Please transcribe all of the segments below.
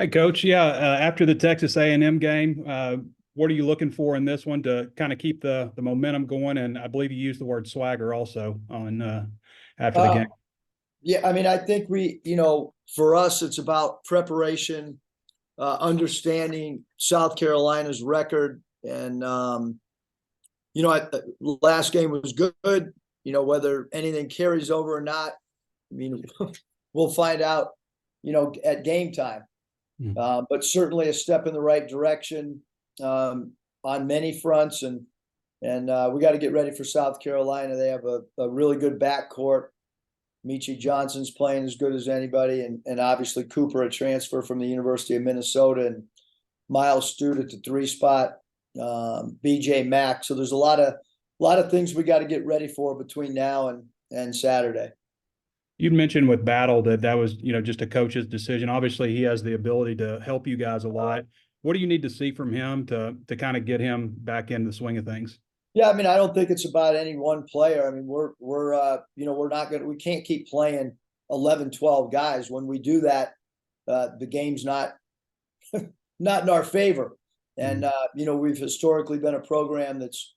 Hi, Coach. Yeah, after the Texas A&M game, what are you looking for in this one to kind of keep the momentum going? And I believe you used the word swagger also on after the Uh, game. yeah, I mean, I think for us, it's about preparation, understanding South Carolina's record, and last game was good. Whether anything carries over or not, I mean, we'll find out. At game time. Mm. But certainly a step in the right direction on many fronts, and we got to get ready for South Carolina. They have a really good backcourt. Michi Johnson's playing as good as anybody, and obviously Cooper, a transfer from the University of Minnesota, and Miles Stewart at the 3 spot, BJ Mack. So there's a lot of things we got to get ready for between now and Saturday. You'd mentioned with Battle that was, just a coach's decision. Obviously, he has the ability to help you guys a lot. What do you need to see from him to kind of get him back in the swing of things? Yeah, I mean, I don't think it's about any one player. I mean, we're not we can't keep playing 11, 12 guys. When we do that, the game's not not in our favor. And we've historically been a program that's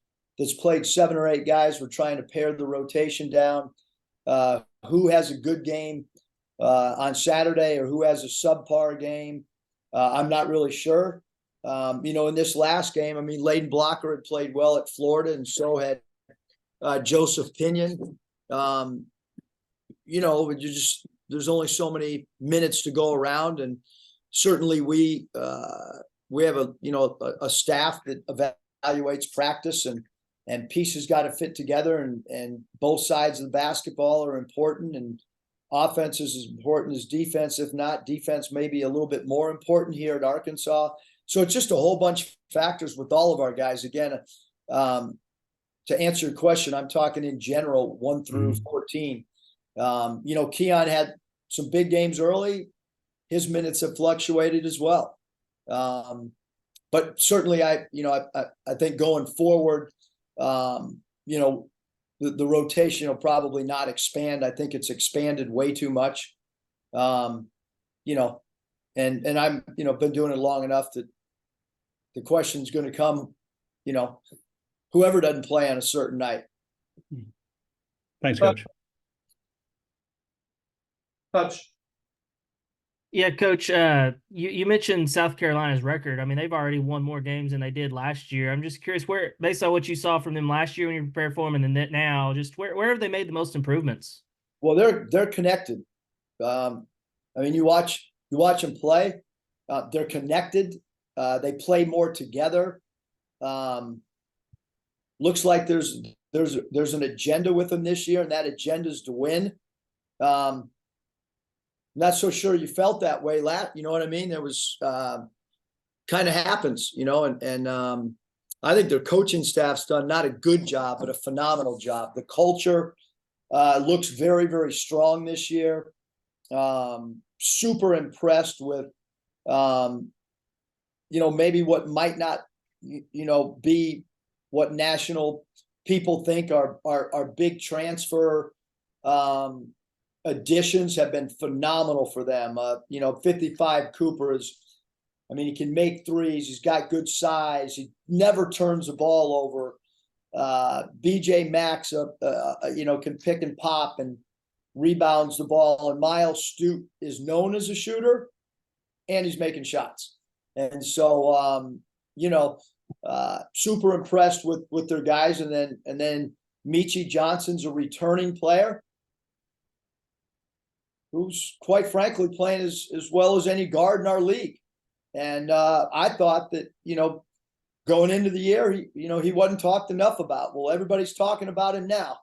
played 7 or 8 guys. We're trying to pare the rotation down. Who has a good game on Saturday or who has a subpar game? I'm not really sure. In this last game, I mean, Layden Blocker had played well at Florida, and so had Joseph Pinion. There's only so many minutes to go around, and certainly we have a staff that evaluates practice, and pieces got to fit together, and both sides of the basketball are important, and offense is as important as defense. If not, defense may be a little bit more important here at Arkansas. So it's just a whole bunch of factors with all of our guys. Again, to answer your question, I'm talking in general, 1 through 14. Keon had some big games early. His minutes have fluctuated as well. But certainly I think going forward, the rotation will probably not expand. I think it's expanded way too much. And I'm, been doing it long enough that the question's going to come, whoever doesn't play on a certain night. Thanks, Coach. Coach. Yeah, Coach, you mentioned South Carolina's record. I mean, they've already won more games than they did last year. I'm just curious, where, based on what you saw from them last year when you prepared for them and then now, just where have they made the most improvements? Well, they're connected. I mean, you watch them play. They're connected. They play more together. Looks like there's an agenda with them this year, and that agenda is to win. Not so sure you felt that way, you know what I mean? There was kind of happens, and I think their coaching staff's done not a good job, but a phenomenal job. The culture looks very, very strong this year. Super impressed with, maybe what might not, be what national people think are big transfer additions have been phenomenal for them. 55 Cooper he can make threes. He's got good size. He never turns the ball over. BJ Max, can pick and pop and rebounds the ball. And Miles Stewart is known as a shooter, and he's making shots. And so, super impressed with their guys. And then Michi Johnson's a returning player who's quite frankly playing as well as any guard in our league. And I thought that, going into the year, he wasn't talked enough about. Well, everybody's talking about him now.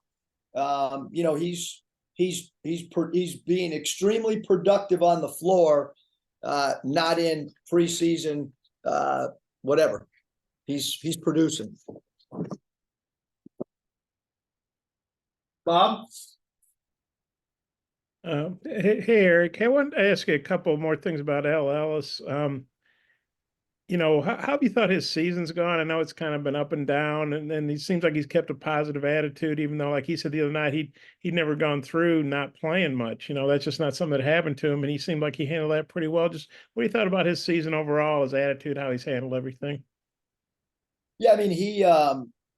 He's being extremely productive on the floor, not in preseason, whatever. He's producing. Bob? Hey, Eric, I wanted to ask you a couple more things about Al Ellis. how have you thought his season's gone? I know it's kind of been up and down, and he seems like he's kept a positive attitude, even though, like he said the other night, he'd never gone through not playing much. That's just not something that happened to him, and he seemed like he handled that pretty well. Just what do you thought about his season overall, his attitude, how he's handled everything? Yeah, I mean, he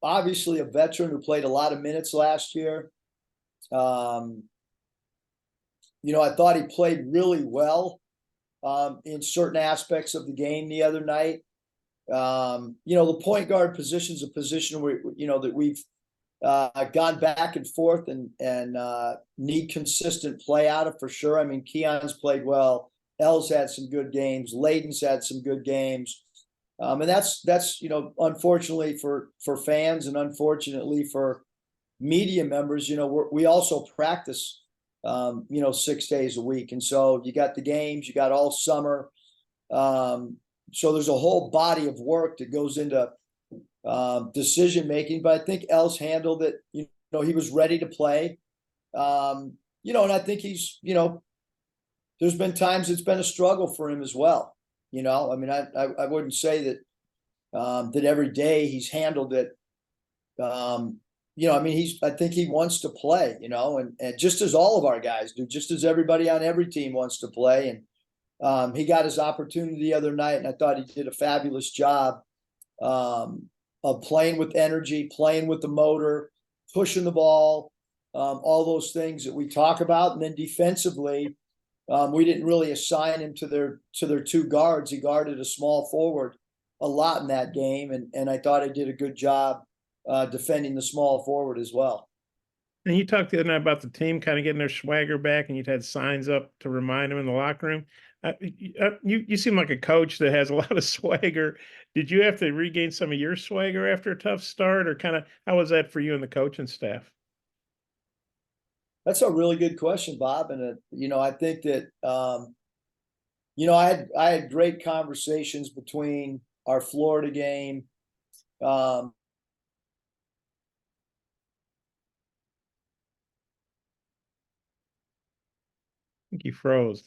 obviously a veteran who played a lot of minutes last year. I thought he played really well in certain aspects of the game the other night. The point guard position is a position where that we've gone back and forth and need consistent play out of for sure. I mean, Keon's played well. L's had some good games. Layden's had some good games. And that's unfortunately for fans and unfortunately for media members, we also practice 6 days a week. And so you got the games, you got all summer. So there's a whole body of work that goes into decision making. But I think L's handled it. He was ready to play. And I think he's, there's been times it's been a struggle for him as well. I mean, I wouldn't say that that every day he's handled it. I mean, I think he wants to play, and just as all of our guys do, just as everybody on every team wants to play. And he got his opportunity the other night, and I thought he did a fabulous job of playing with energy, playing with the motor, pushing the ball, all those things that we talk about. And then defensively, we didn't really assign him to their two guards. He guarded a small forward a lot in that game, and I thought he did a good job defending the small forward as well. And you talked the other night about the team kind of getting their swagger back, and you'd had signs up to remind them in the locker room. You seem like a coach that has a lot of swagger. Did you have to regain some of your swagger after a tough start, or kind of how was that for you and the coaching staff? That's a really good question, Bob. And I think that I had great conversations between our Florida game. I think you froze.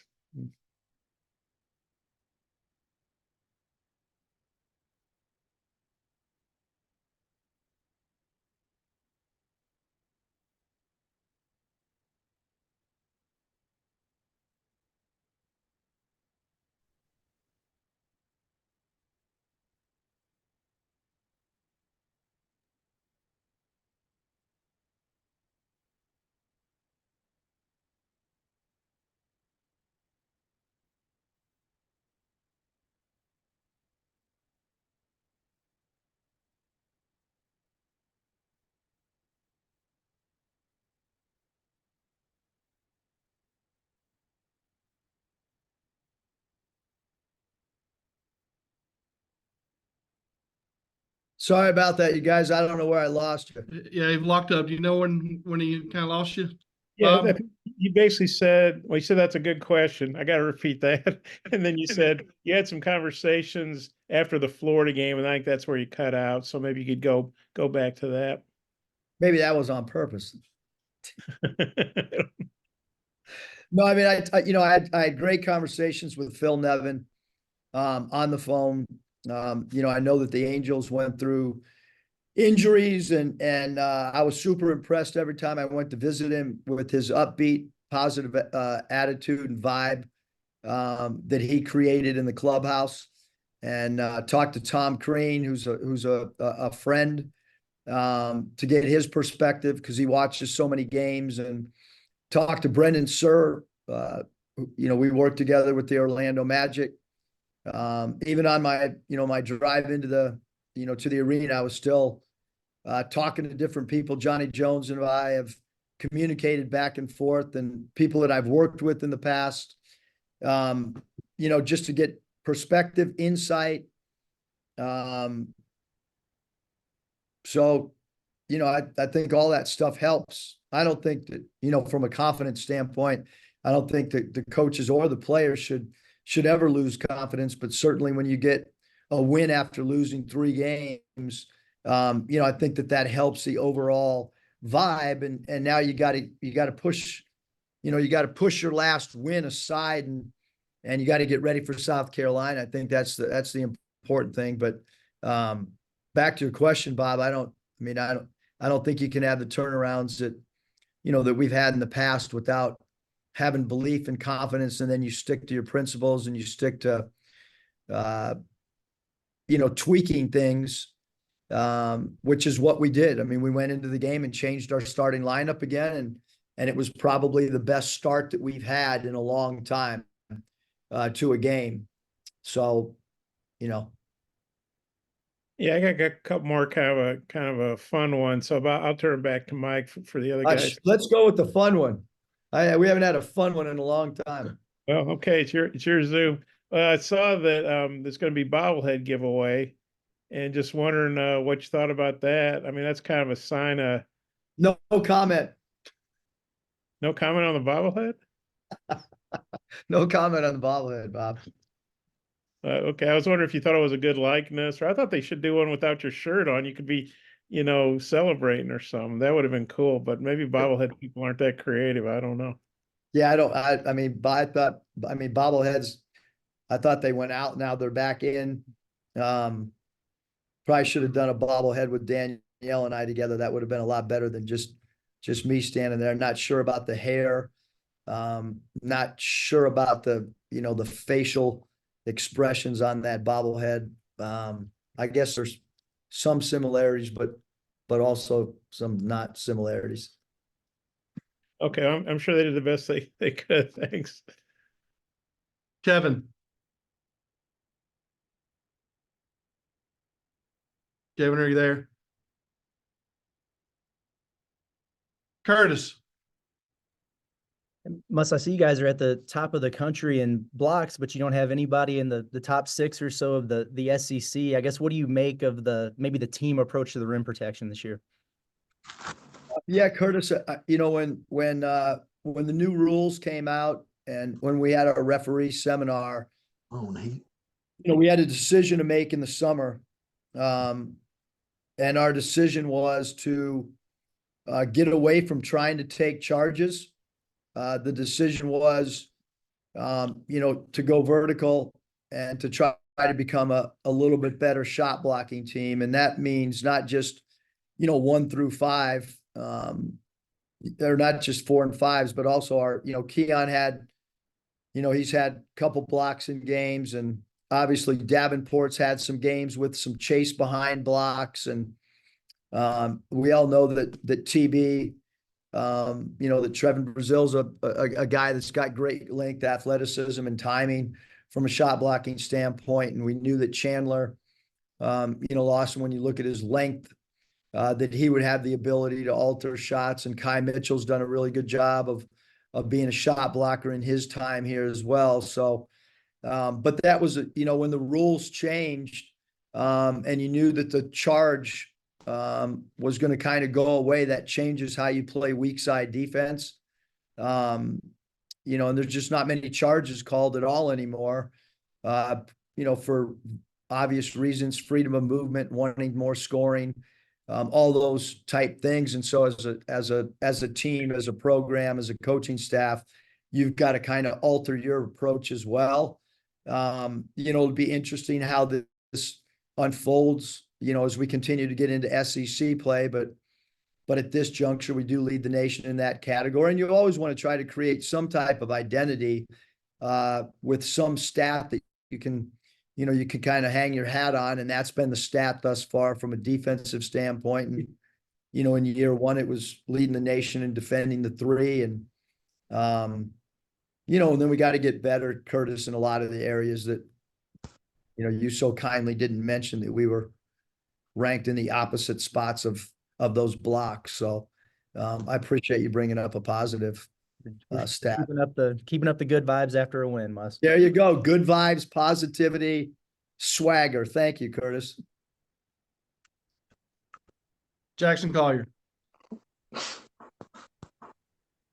Sorry about that, you guys. I don't know where I lost you. Yeah, you've locked up. Do you know when he kind of lost you? Yeah, you basically said, well, you said that's a good question. I got to repeat that. And then you said you had some conversations after the Florida game, and I think that's where you cut out. So maybe you could go back to that. Maybe that was on purpose. No, I mean, I had great conversations with Phil Nevin on the phone. I know that the Angels went through injuries, and I was super impressed every time I went to visit him with his upbeat, positive attitude and vibe that he created in the clubhouse. And talked to Tom Crean, who's a friend, to get his perspective because he watches so many games, and talked to Brendan Surr. We worked together with the Orlando Magic. Even on my drive into to the arena, I was still talking to different people. Johnny Jones and I have communicated back and forth, and people that I've worked with in the past, just to get perspective, insight. So, I think all that stuff helps. I don't think that, from a confidence standpoint, I don't think that the coaches or the players should ever lose confidence, but certainly when you get a win after losing 3 games, I think that helps the overall vibe. And now you got to push, you got to push your last win aside, and you got to get ready for South Carolina. I think that's the important thing. But back to your question, Bob, I don't think you can have the turnarounds that, that we've had in the past without having belief and confidence, and then you stick to your principles and you stick to, tweaking things, which is what we did. I mean, we went into the game and changed our starting lineup again, and it was probably the best start that we've had in a long time to a game. So, Yeah, I got a couple more kind of a fun one. So I'll turn it back to Mike for the other guys. Let's go with the fun one. We haven't had a fun one in a long time. Well, okay, it's your Zoom. I saw that there's going to be bobblehead giveaway, and just wondering what you thought about that. I mean, that's kind of a sign of no comment. No comment on the bobblehead? No comment on the bobblehead, Bob. Okay, I was wondering if you thought it was a good likeness, or I thought they should do one without your shirt on. You could be, celebrating or something. That would have been cool, but maybe bobblehead people aren't that creative. I don't know. Yeah, bobbleheads, I thought they went out. Now they're back in. Probably should have done a bobblehead with Danielle and I together. That would have been a lot better than just me standing there. Not sure about the hair. Not sure about the facial expressions on that bobblehead. I guess there's some similarities, but also some not similarities. Okay, I'm sure they did the best they could. Thanks. Kevin. Kevin, are you there? Curtis. I see you guys are at the top of the country in blocks, but you don't have anybody in the top 6 or so of the SEC. I guess, what do you make of maybe the team approach to the rim protection this year? Yeah, Curtis, when the new rules came out and when we had our referee seminar, we had a decision to make in the summer. And our decision was to get away from trying to take charges. The decision was, to go vertical and to try to become a little bit better shot blocking team. And that means not just, 1 through 5, they're not just 4 and 5s, but also our, Keon had, he's had a couple blocks in games, and obviously Davenport's had some games with some chase behind blocks. And we all know that TB, that Trevin Brazil's a guy that's got great length, athleticism, and timing from a shot blocking standpoint. And we knew that Chandler, Lawson, when you look at his length, that he would have the ability to alter shots. And Kai Mitchell's done a really good job of being a shot blocker in his time here as well. So, but that was, when the rules changed, and you knew that the charge was going to kind of go away, that changes how you play weak side defense. And there's just not many charges called at all anymore, for obvious reasons, freedom of movement, wanting more scoring, all those type things. And so as a team, as a program, as a coaching staff, you've got to kind of alter your approach as well. It'll be interesting how this unfolds, as we continue to get into SEC play, but at this juncture, we do lead the nation in that category. And you always want to try to create some type of identity with some stat that you can kind of hang your hat on. And that's been the stat thus far from a defensive standpoint. And, in year 1, it was leading the nation in defending the 3. And, and then we got to get better, Curtis, in a lot of the areas that, you so kindly didn't mention, that we were ranked in the opposite spots of those blocks. So I appreciate you bringing up a positive stat. Keeping up the good vibes after a win, Muss. There you go. Good vibes, positivity, swagger. Thank you, Curtis. Jackson Collier.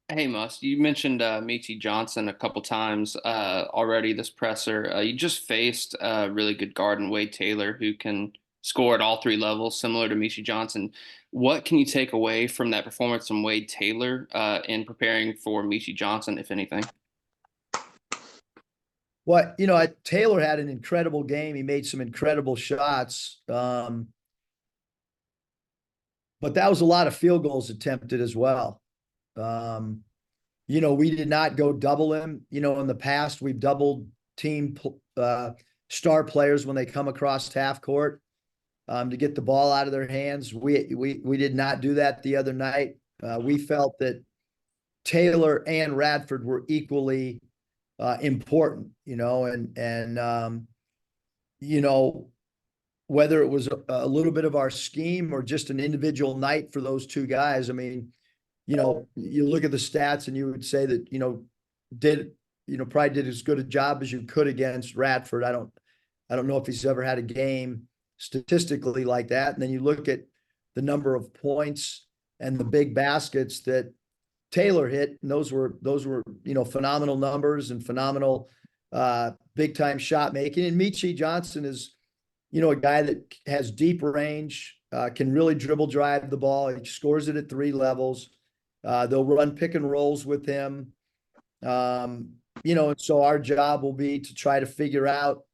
Hey, Muss, you mentioned Meechie Johnson a couple times already this presser. You just faced a really good guard in Wade Taylor, who can score at all 3 levels, similar to Meechie Johnson. What can you take away from that performance from Wade Taylor in preparing for Meechie Johnson, if anything? Well, Taylor had an incredible game. He made some incredible shots. But that was a lot of field goals attempted as well. We did not go double him. In the past, we've doubled team star players when they come across half court to get the ball out of their hands. We did not do that the other night. We felt that Taylor and Radford were equally important, whether it was a little bit of our scheme or just an individual night for those two guys. I mean, you look at the stats and you would say that, probably did as good a job as you could against Radford. I don't know if he's ever had a game statistically like that. And then you look at the number of points and the big baskets that Taylor hit, and those were phenomenal numbers and phenomenal big time shot making. And Meechie Johnson is, a guy that has deep range, can really dribble drive the ball. He scores it at 3 levels. They'll run pick and rolls with him. And so our job will be to try to figure out,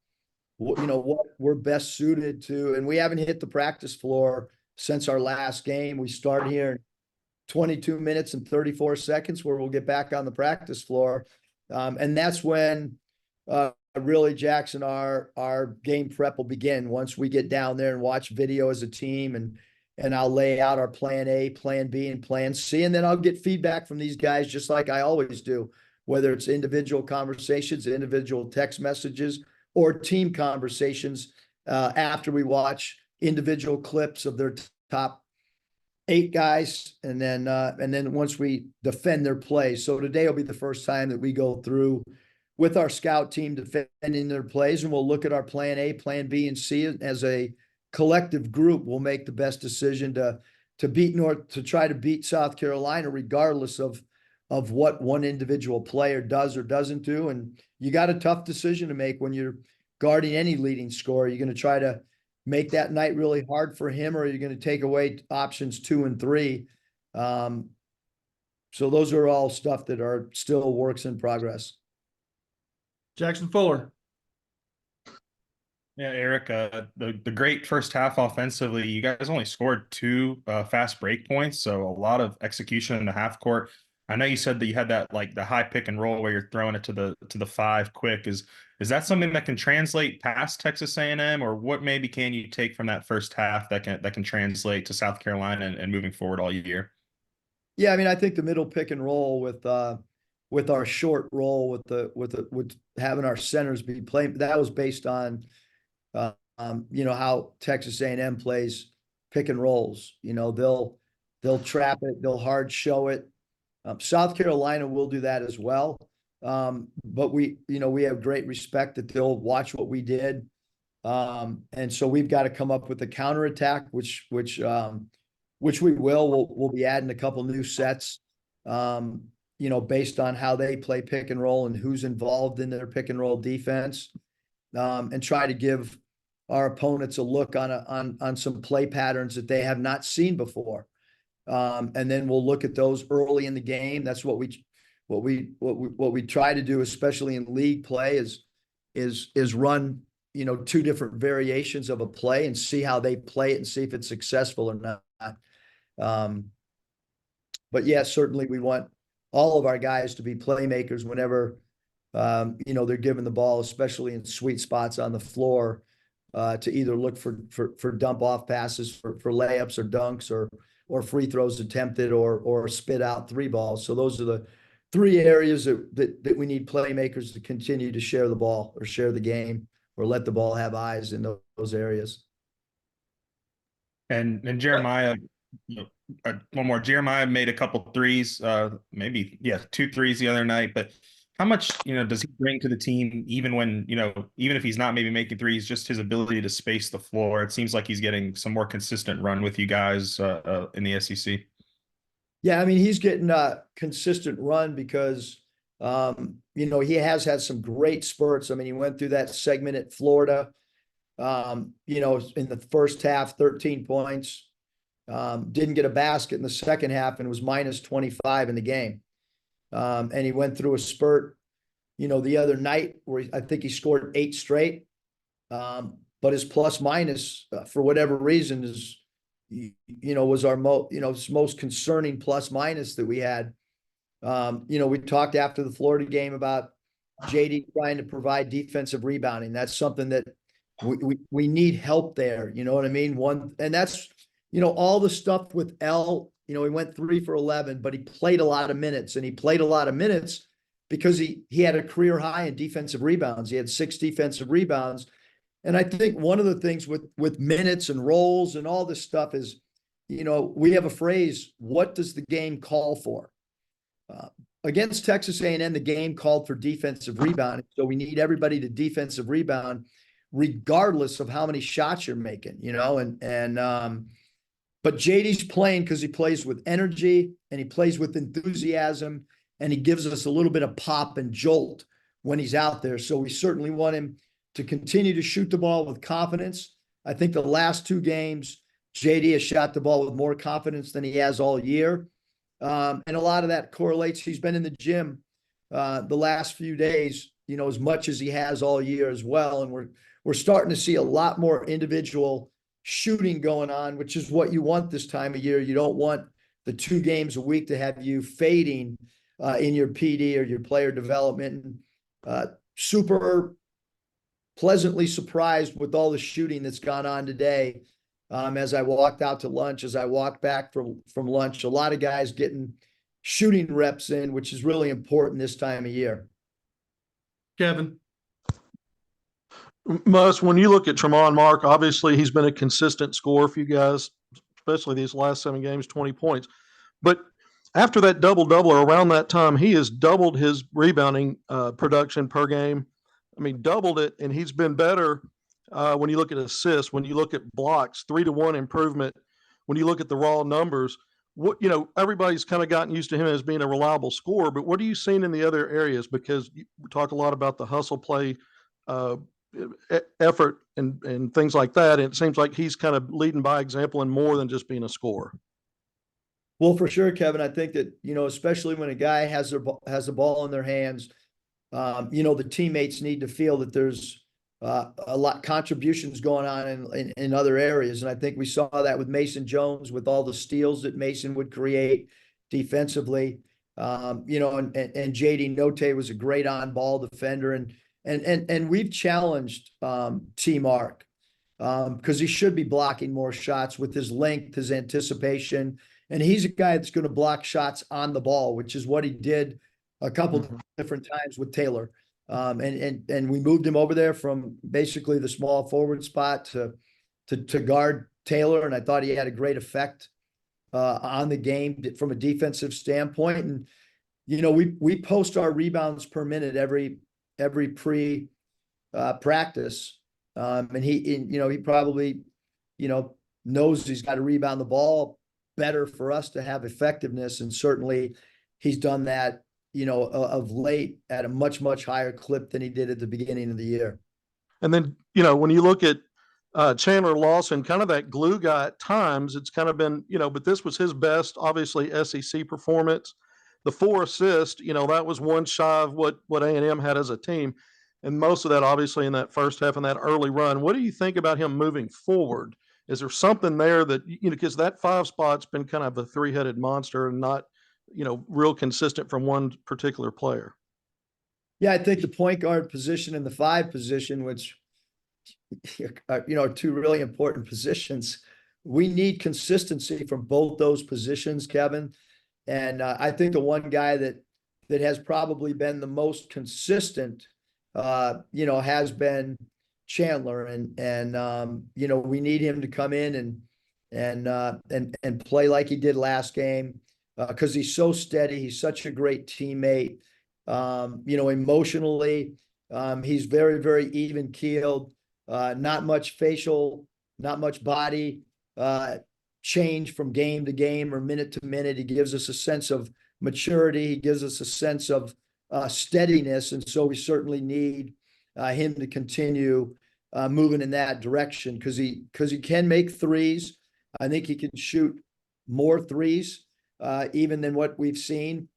what we're best suited to. And we haven't hit the practice floor since our last game. We start here in 22 minutes and 34 seconds where we'll get back on the practice floor. And that's when really, Jackson, our game prep will begin once we get down there and watch video as a team, and I'll lay out our plan A, plan B, and plan C. And then I'll get feedback from these guys just like I always do, whether it's individual conversations, individual text messages, or team conversations after we watch individual clips of their top 8 guys. And then once we defend their play. So today will be the first time that we go through with our scout team defending their plays, and we'll look at our plan A, plan B, and C as a collective group. We'll make the best decision to try to beat South Carolina, regardless of what one individual player does or doesn't do. And you got a tough decision to make when you're guarding any leading scorer. You're going to try to make that night really hard for him, or you're going to take away options 2 and 3. So those are all stuff that are still works in progress. Jackson Fuller. Yeah, Eric, the great first half offensively, you guys only scored 2 fast break points, so a lot of execution in the half court. I know you said that you had that like the high pick and roll where you're throwing it to the 5 quick. Is that something that can translate past Texas A&M, or what maybe can you take from that first half that can translate to South Carolina and moving forward all year? Yeah, I mean, I think the middle pick and roll with our short roll with having our centers be playing, that was based on how Texas A&M plays pick and rolls. They'll trap it, they'll hard show it. South Carolina will do that as well. But we have great respect that they'll watch what we did. And so we've got to come up with a counterattack, which we will. We'll be adding a couple new sets, based on how they play pick and roll and who's involved in their pick and roll defense, and try to give our opponents a look on some play patterns that they have not seen before. And then we'll look at those early in the game. That's what we try to do, especially in league play, is run 2 different variations of a play and see how they play it and see if it's successful or not. But yeah, certainly we want all of our guys to be playmakers whenever they're given the ball, especially in sweet spots on the floor, to either look for dump off passes for layups or dunks or free throws attempted or spit out 3 balls. So those are the 3 areas that we need playmakers to continue to share the ball or share the game or let the ball have eyes in those areas. And Jeremiah, one more. Jeremiah made a couple threes, maybe 2 threes the other night. But how much does he bring to the team, even when even if he's not maybe making threes, just his ability to space the floor? It seems like he's getting some more consistent run with you guys in the SEC. Yeah, I mean, he's getting a consistent run because he has had some great spurts. I mean, he went through that segment at Florida. In the first half, 13 points. Didn't get a basket in the second half and was minus 25 in the game. And he went through a spurt the other night where I think he scored 8 straight. But his plus minus, for whatever reason, was our most concerning plus minus that we had. We talked after the Florida game about JD trying to provide defensive rebounding. That's something that we need help there. You know what I mean? And that's, all the stuff with L, he went 3 for 11, but he played a lot of minutes, and he played a lot of minutes because he had a career high in defensive rebounds. He had 6 defensive rebounds. And I think one of the things with minutes and roles and all this stuff is, we have a phrase, what does the game call for? Against Texas A&M, the game called for defensive rebounding. So we need everybody to defensive rebound, regardless of how many shots you're making, but JD's playing because he plays with energy and he plays with enthusiasm, and he gives us a little bit of pop and jolt when he's out there. So we certainly want him to continue to shoot the ball with confidence. I think the last 2 games, JD has shot the ball with more confidence than he has all year. And a lot of that correlates. He's been in the gym the last few days, as much as he has all year as well. And we're starting to see a lot more individual shooting going on, which is what you want this time of year. You don't want the 2 games a week to have you fading in your PD or your player development. Super pleasantly surprised with all the shooting that's gone on today. As I walked out to lunch, as I walked back from lunch, a lot of guys getting shooting reps in, which is really important this time of year. Kevin. Muss, when you look at Tremont Mark, obviously he's been a consistent scorer for you guys, especially these last 7 games, 20 points. But after that double-double or around that time, he has doubled his rebounding production per game. I mean, doubled it, and he's been better when you look at assists, when you look at blocks, 3-to-1 improvement. When you look at the raw numbers, everybody's kind of gotten used to him as being a reliable scorer, but what are you seeing in the other areas? Because we talk a lot about the hustle play, effort and things like that. And it seems like he's kind of leading by example and more than just being a scorer. Well, for sure, Kevin, I think that, especially when a guy has the ball in their hands, the teammates need to feel that there's a lot contributions going on in other areas. And I think we saw that with Mason Jones, with all the steals that Mason would create defensively. And JD Notte was a great on-ball defender. And we've challenged T Mark because he should be blocking more shots with his length, his anticipation. And he's a guy that's going to block shots on the ball, which is what he did a couple different times with Taylor. And we moved him over there from basically the small forward spot to guard Taylor. And I thought he had a great effect on the game from a defensive standpoint. And, we post our rebounds per minute every pre practice. And he probably, knows he's got to rebound the ball better for us to have effectiveness. And certainly he's done that, of late at a much, much higher clip than he did at the beginning of the year. And then, when you look at Chandler Lawson, kind of that glue guy at times, it's kind of been, but this was his best, obviously, SEC performance. The 4 assists, that was one shy of what A&M had as a team. And most of that, obviously, in that first half and that early run. What do you think about him moving forward? Is there something there that, because that 5 spot's been kind of a 3-headed monster and not, real consistent from one particular player? Yeah, I think the point guard position and the 5 position, which, are 2 really important positions. We need consistency from both those positions, Kevin. And I think the one guy that has probably been the most consistent, has been Chandler. And we need him to come in and play like he did last game. Because he's so steady. He's such a great teammate. Emotionally, he's very, very even keeled. Not much facial, not much body change from game to game or minute to minute. He gives us a sense of maturity. He gives us a sense of steadiness. And so we certainly need him to continue moving in that direction because he can make threes. I think he can shoot more threes even than what we've seen.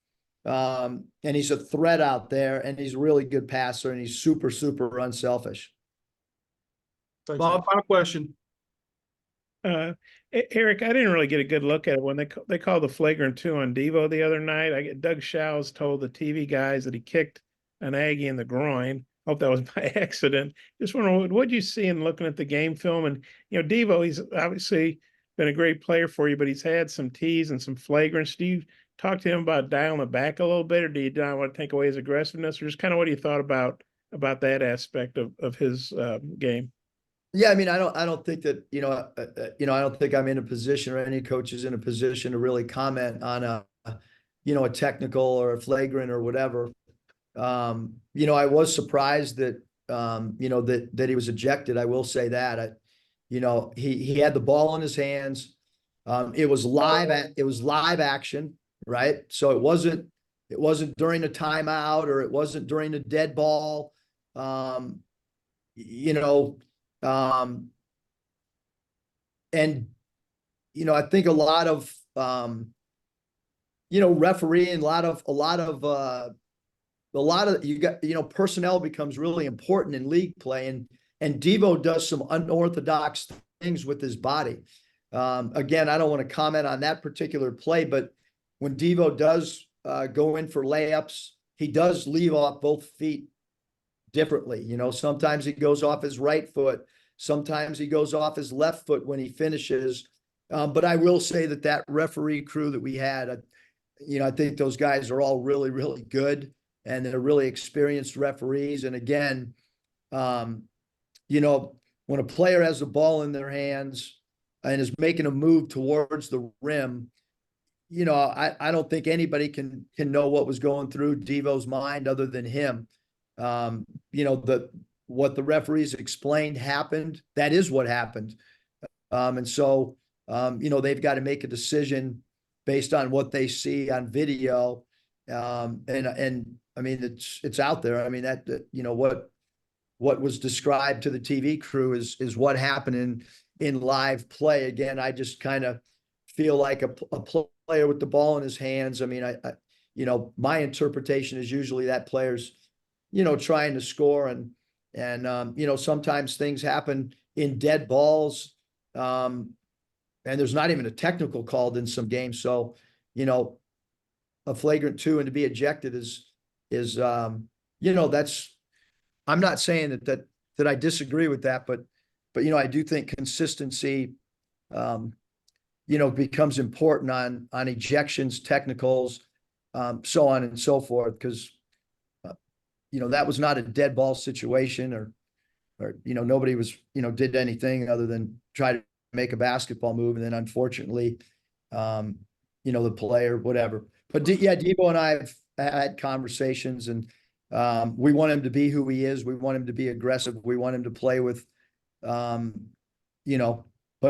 And he's a threat out there, and he's a really good passer, and he's super, super unselfish. Thanks, Bob, final question. Eric, I didn't really get a good look at it when they called the flagrant 2 on Devo the other night. Doug Shows told the TV guys that he kicked an Aggie in the groin. Hope that was by accident. Just wondering, what'd you see in looking at the game film? And, you know, Devo, he's obviously been a great player for you, but he's had some tees and some flagrants. Do you talk to him about dialing it back a little bit, or do you not want to take away his aggressiveness, or just kind of what you thought about that aspect of his game? Yeah, I mean, I don't think that, I don't think I'm in a position, or any coach is in a position to really comment on a technical or a flagrant or whatever. I was surprised that, that he was ejected. I will say that. He had the ball in his hands. It was live action, right? So it wasn't during a timeout, or it wasn't during a dead ball. And I think a lot of refereeing, a lot of you got, personnel becomes really important in league play, and Devo does some unorthodox things with his body. Again, I don't want to comment on that particular play, but when Devo does go in for layups, he does leave off both feet differently. Sometimes he goes off his right foot, sometimes he goes off his left foot when he finishes. But I will say that referee crew that we had, I think those guys are all really, really good, and they're really experienced referees. And again, when a player has the ball in their hands and is making a move towards the rim, I don't think anybody can know what was going through Devo's mind other than him. What the referees explained happened. That is what happened. And so, they've got to make a decision based on what they see on video. And I mean, it's out there. I mean, what was described to the TV crew is what happened in live play. Again, I just kind of feel like a player with the ball in his hands. I mean, I my interpretation is usually that player's, trying to score, and sometimes things happen in dead balls. And there's not even a technical called in some games. So, a flagrant 2 and to be ejected is that's, I'm not saying that I disagree with that, but I do think consistency, becomes important on ejections, technicals, so on and so forth. Because, that was not a dead ball situation, or nobody was, did anything other than try to make a basketball move. And then unfortunately, the player, whatever. But Devo and I have had conversations, and we want him to be who he is. We want him to be aggressive. We want him to play with, but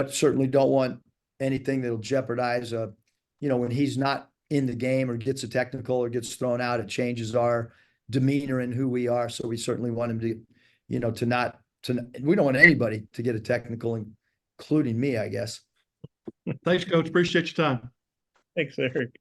certainly don't want anything that'll jeopardize when he's not in the game or gets a technical or gets thrown out, it changes our demeanor and who we are. So we certainly want him to, we don't want anybody to get a technical, including me, I guess. Thanks, Coach. Appreciate your time. Thanks, Eric.